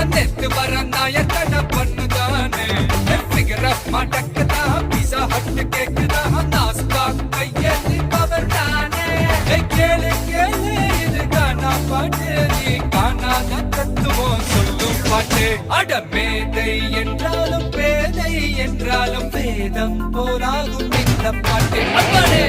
நெத்து வர நாயக்கட பண்ணுதானே figure of மாட்டக்கதா pizza hut கேக்குதா நாஸ்தா கையேந்தி பவர் தானே கேளு கேளு இது கானா பாட்டு நீ காணாத தத்துவம் சொல்லும் பாட்டு அட மேதை என்றாலும் பேதை என்றாலும் வேதம் போராகும் இந்த பாட்டு அப்பாடே